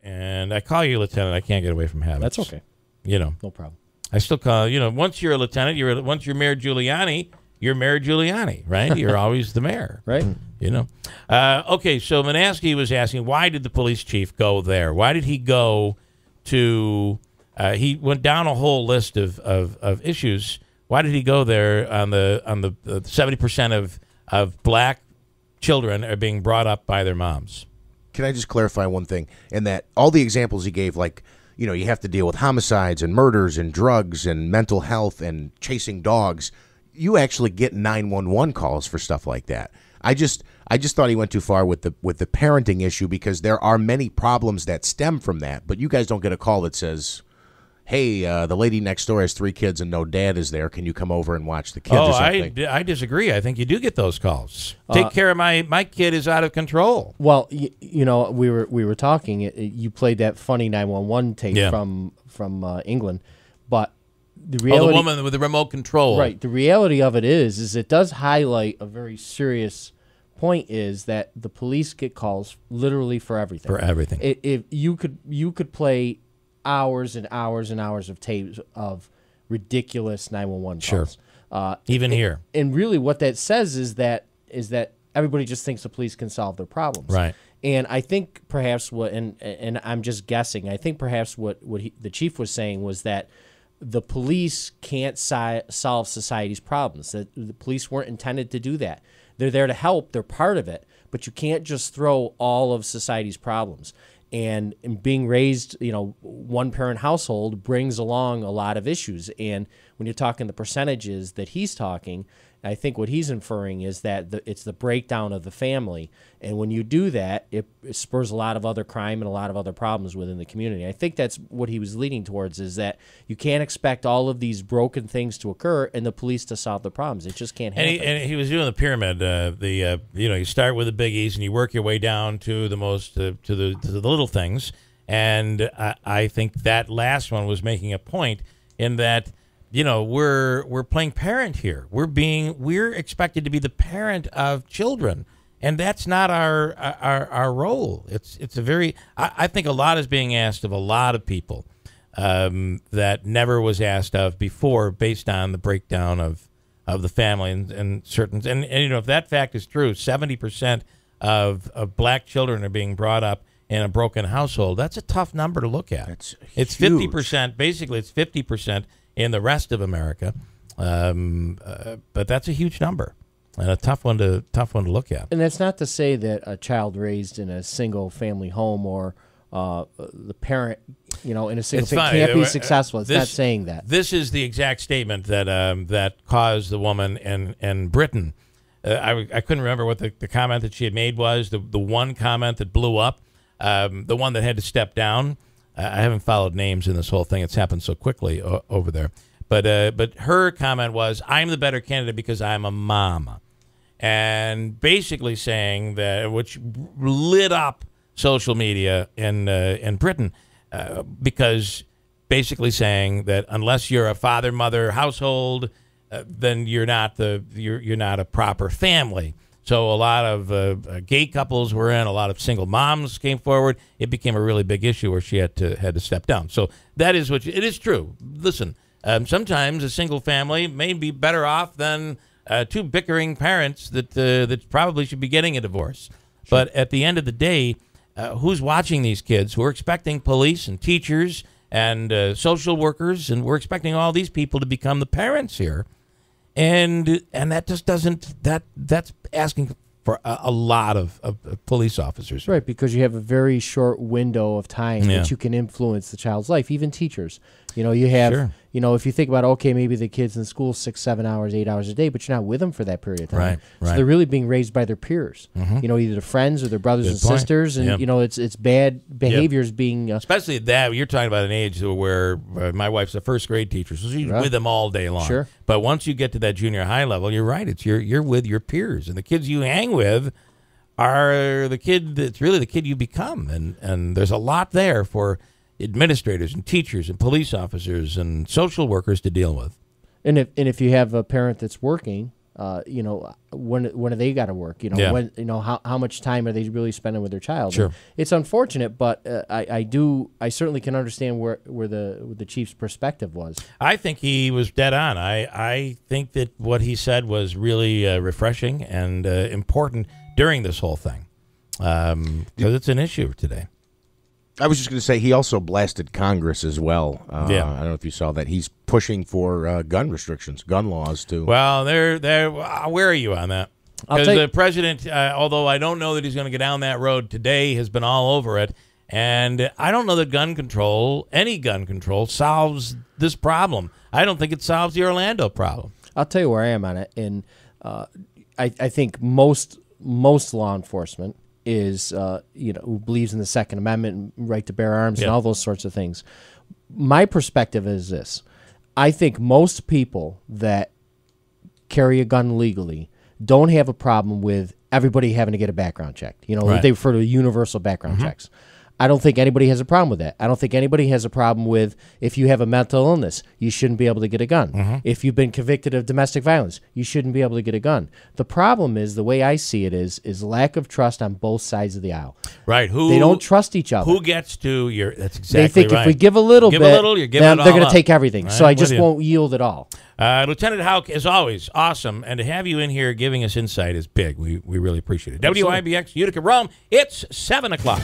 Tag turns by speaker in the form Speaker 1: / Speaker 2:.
Speaker 1: and I call you lieutenant. I can't get away from habits.
Speaker 2: That's okay.
Speaker 1: You know,
Speaker 2: no problem.
Speaker 1: I still call. You know, once you're a lieutenant, once you're Mayor Giuliani, you're Mayor Giuliani, right? You're always the mayor,
Speaker 2: right?
Speaker 1: You know. Okay, so Manaski was asking, why did the police chief go there? Why did he go to? He went down a whole list of issues. Why did he go there on the 70% of black children are being brought up by their moms?
Speaker 3: Can I just clarify one thing? In that all the examples he gave, like, you know, you have to deal with homicides and murders and drugs and mental health and chasing dogs. You actually get 911 calls for stuff like that. I just thought he went too far with the parenting issue, because there are many problems that stem from that. But you guys don't get a call that says, hey, the lady next door has 3 kids and no dad is there. Can you come over and watch the kids or something?
Speaker 1: I disagree. I think you do get those calls. Take care of my kid is out of control.
Speaker 2: Well, you know, we were talking. You played that funny 911 tape from England, but the reality,
Speaker 1: the woman with the remote control.
Speaker 2: Right. The reality of it is it does highlight a very serious point, is that the police get calls literally for everything.
Speaker 1: For everything.
Speaker 2: If you could play hours and hours and hours of tapes of ridiculous 911 calls.
Speaker 1: Sure. Even here.
Speaker 2: And really what that says is that everybody just thinks the police can solve their problems.
Speaker 1: Right.
Speaker 2: And I think perhaps and I'm just guessing, I think perhaps what the chief was saying was that the police can't solve society's problems. That the police weren't intended to do that. They're there to help. They're part of it. But you can't just throw all of society's problems. And being raised, you know, one-parent household brings along a lot of issues. And when you're talking the percentages that he's talking, I think what he's inferring is that it's the breakdown of the family. And when you do that, it spurs a lot of other crime and a lot of other problems within the community. I think that's what he was leading towards, is that you can't expect all of these broken things to occur and the police to solve the problems. It just can't happen.
Speaker 1: And he was doing the pyramid. You know, you start with the biggies and you work your way down to the most to the little things. And I think that last one was making a point in that, you know, we're playing parent here. We're expected to be the parent of children, and that's not our role. It's a very I think a lot is being asked of a lot of people that never was asked of before, based on the breakdown of the family and certain and you know, if that fact is true, 70% of black children are being brought up in a broken household. That's a tough number to look at. It's 50%. Basically, it's 50% in the rest of America, but that's a huge number and a tough one to look at.
Speaker 2: And that's not to say that a child raised in a single family home or the parent, you know, in a single family can't be successful. It's not saying that.
Speaker 1: This is the exact statement that caused the woman in Britain. I couldn't remember what the comment that she had made was. The one comment that blew up, the one that had to step down. I haven't followed names in this whole thing. It's happened so quickly over there. But her comment was, I'm the better candidate because I'm a mom. And basically saying that, which lit up social media in Britain, because basically saying that unless you're a father-mother household, then you're not a proper family. So a lot of gay couples were in. A lot of single moms came forward. It became a really big issue where she had to step down. So that is it is true. Listen, sometimes a single family may be better off than 2 bickering parents that probably should be getting a divorce. Sure. But at the end of the day, who's watching these kids? Who are expecting police and teachers and social workers, and we're expecting all these people to become the parents here. And that just doesn't, that's asking for a lot of police officers.
Speaker 2: Right, because you have a very short window of time that you can influence the child's life, even teachers. You know, you have, you know, if you think about, okay, maybe the kid's in school 6, 7 hours, 8 hours a day, but you're not with them for that period of time.
Speaker 1: Right,
Speaker 2: so they're really being raised by their peers, you know, either their friends or their brothers and sisters. And, you know, it's bad behaviors being...
Speaker 1: Especially that, you're talking about an age where my wife's a first grade teacher, so she's with them all day long. Sure. But once you get to that junior high level, you're right, it's you're with your peers. And the kids you hang with are the kid, it's really the kid you become. And there's a lot there for administrators and teachers and police officers and social workers to deal with.
Speaker 2: And if you have a parent that's working, when do they got to work?
Speaker 1: Yeah.
Speaker 2: When how much time are they really spending with their child?
Speaker 1: Sure.
Speaker 2: And it's unfortunate, but I certainly can understand where the chief's perspective was.
Speaker 1: I think he was dead on. I think that what he said was really refreshing and important during this whole thing, because it's an issue today.
Speaker 3: I was just going to say he also blasted Congress as well.
Speaker 1: Yeah.
Speaker 3: I don't know if you saw that. He's pushing for gun restrictions, gun laws too.
Speaker 1: Well, where are you on that? Because the president, although I don't know that he's going to get down that road today, has been all over it. And I don't know that any gun control, solves this problem. I don't think it solves the Orlando problem.
Speaker 2: I'll tell you where I am on it. And I think most law enforcement is who believes in the Second Amendment, right to bear arms, and all those sorts of things. My perspective is this: I think most people that carry a gun legally don't have a problem with everybody having to get a background check.
Speaker 1: Right.
Speaker 2: They refer to universal background checks. I don't think anybody has a problem with that. I don't think anybody has a problem with if you have a mental illness, you shouldn't be able to get a gun. If you've been convicted of domestic violence, you shouldn't be able to get a gun. The problem is, the way I see it is lack of trust on both sides of the aisle.
Speaker 1: Right.
Speaker 2: They don't trust each other.
Speaker 1: Who gets to your? That's exactly
Speaker 2: right. They think if we give a little bit,
Speaker 1: you're giving
Speaker 2: then
Speaker 1: it
Speaker 2: they're
Speaker 1: all
Speaker 2: going to
Speaker 1: up.
Speaker 2: take everything. So I
Speaker 1: I'm
Speaker 2: just
Speaker 1: with you.
Speaker 2: won't yield at all.
Speaker 1: Lieutenant Hauck, as always, awesome. And to have you in here giving us insight is big. We really appreciate it. WIBX, Utica, Rome. It's 7 o'clock.